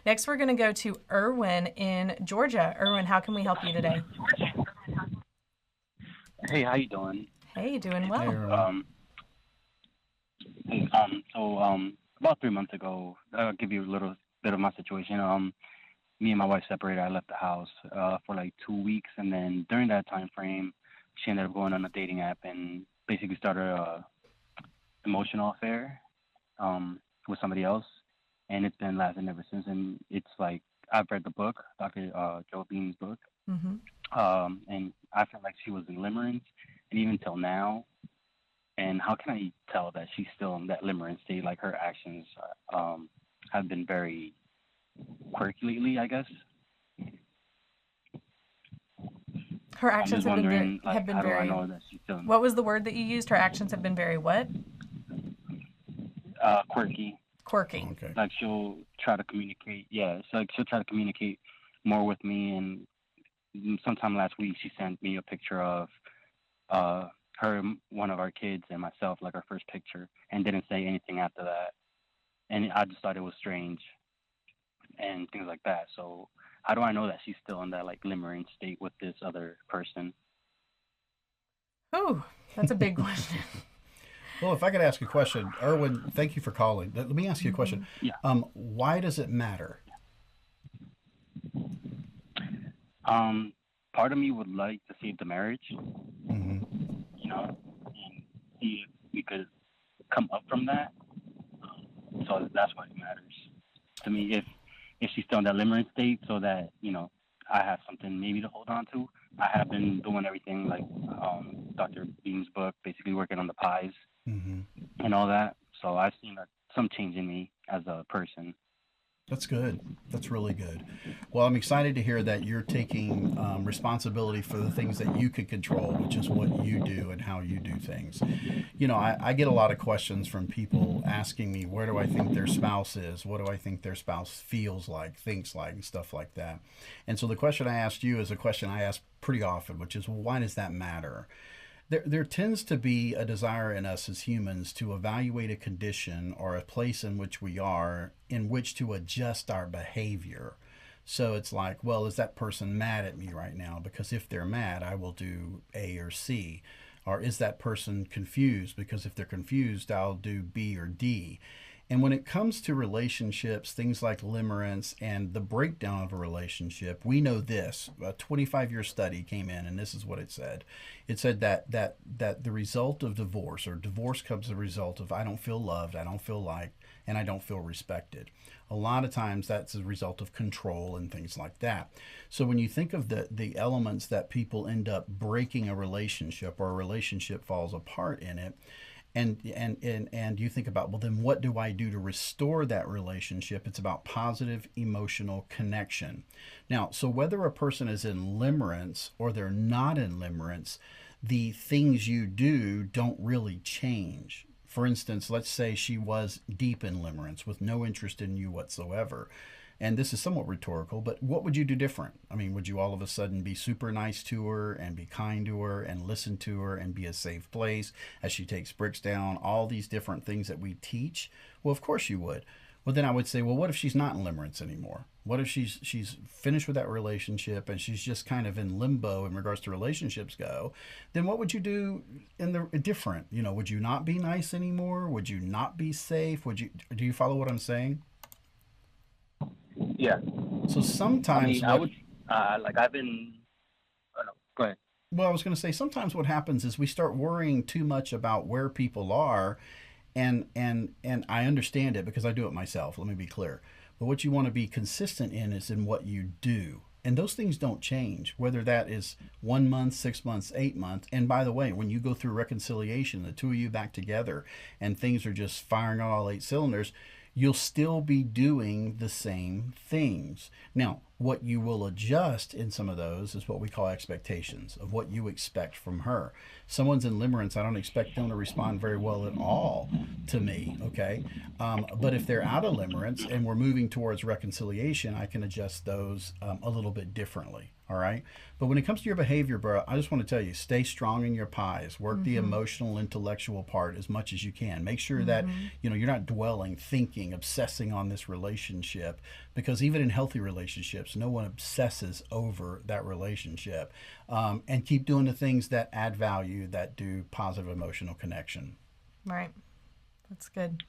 Next, we're going to go to Erwin in Georgia. Erwin, how can we help you today? Hey, how you doing? Hey, doing Hey, well. Erwin. Um, about 3 months ago, I'll give you a little bit of my situation. Me and my wife separated. I left the house for like 2 weeks, and then during that time frame, she ended up going on a dating app and basically started a emotional affair with somebody else, and it's been lasting ever since. And it's like I've read the book, Dr. Joe Bean's book, Mm-hmm. and I feel like she was in limerence, and even till now. And how can I tell that she's still in that limerence state? Like her actions have been very quirky lately, I guess. Her I'm actions just wondering, have like, been how do I very. know that she's still What was the word that you used? Her actions have been very what? quirky? Quirky. Okay. Like she'll try to communicate. Yeah, it's like she'll try to communicate more with me. And sometime last week, she sent me a picture of uh, her, one of our kids, and myself, like our first picture, and didn't say anything after that. And I just thought it was strange and things like that. So how do I know that she's still in that like limerence state with this other person? Ooh, that's a big question. Well, if I could ask a question, Erwin, thank you for calling. Let me ask you a question. Mm-hmm. Yeah. Why does it matter? Um, Part of me would like to save the marriage, Hmm. and see if we could come up from that. So that's why it matters to me. If she's still in that limerence state, so that I have something maybe to hold on to. I have been doing everything like Dr. Beam's book, basically working on the pies Hmm. and all that. So I've seen some change in me as a person. That's good. That's really good. Well, I'm excited to hear that you're taking responsibility for the things that you can control, which is what you do and how you do things. I get a lot of questions from people asking me, where do I think their spouse is? What do I think their spouse feels like, thinks like, and stuff like that. And so the question I asked you is a question I ask pretty often, which is, well, why does that matter? There tends to be a desire in us as humans to evaluate a condition or a place in which we are in which to adjust our behavior. So it's like, well, is that person mad at me right now? Because if they're mad, I will do A or C. Or is that person confused? Because if they're confused, I'll do B or D. And when it comes to relationships, things like limerence and the breakdown of a relationship, we know this. A 25-year study came in, and this is what it said. It said that the result of divorce, or divorce comes as a result of I don't feel loved, I don't feel liked, and I don't feel respected. A lot of times that's a result of control and things like that. So when you think of the elements that people end up breaking a relationship or a relationship falls apart in it, and you think about, well, then what do I do to restore that relationship? It's about positive emotional connection. Now, so whether a person is in limerence or they're not in limerence, the things you do don't really change. For instance, let's say she was deep in limerence with no interest in you whatsoever. And this is somewhat rhetorical, but what would you do different? I mean, would you all of a sudden be super nice to her and be kind to her and listen to her and be a safe place as she takes bricks down, all these different things that we teach? Well, of course you would. Well, then I would say, well, what if she's not in limerence anymore? What if she's finished with that relationship and she's just kind of in limbo in regards to relationships go? Then what would you do in the different? Would you not be nice anymore? Would you not be safe? Would you? Do you follow what I'm saying? Yeah. So I sometimes mean, I what would like I've been. I don't know. Go ahead. well, I was going to say sometimes what happens is we start worrying too much about where people are, and I understand it because I do it myself. Let me be clear. But what you want to be consistent in is in what you do. And those things don't change, whether that is 1 month, 6 months, 8 months. And by the way, when you go through reconciliation, the two of you back together, and things are just firing on all eight cylinders, you'll still be doing the same things. Now, what you will adjust in some of those is what we call expectations of what you expect from her. Someone's in limerence, I don't expect them to respond very well at all to me, okay? But if they're out of limerence and we're moving towards reconciliation, I can adjust those a little bit differently. All right. But when it comes to your behavior, bro, I just want to tell you, stay strong in your pies. Work the emotional, intellectual part as much as you can. Make sure that, you're not dwelling, thinking, obsessing on this relationship, because even in healthy relationships, no one obsesses over that relationship. And keep doing the things that add value, that do positive emotional connection. Right. That's good.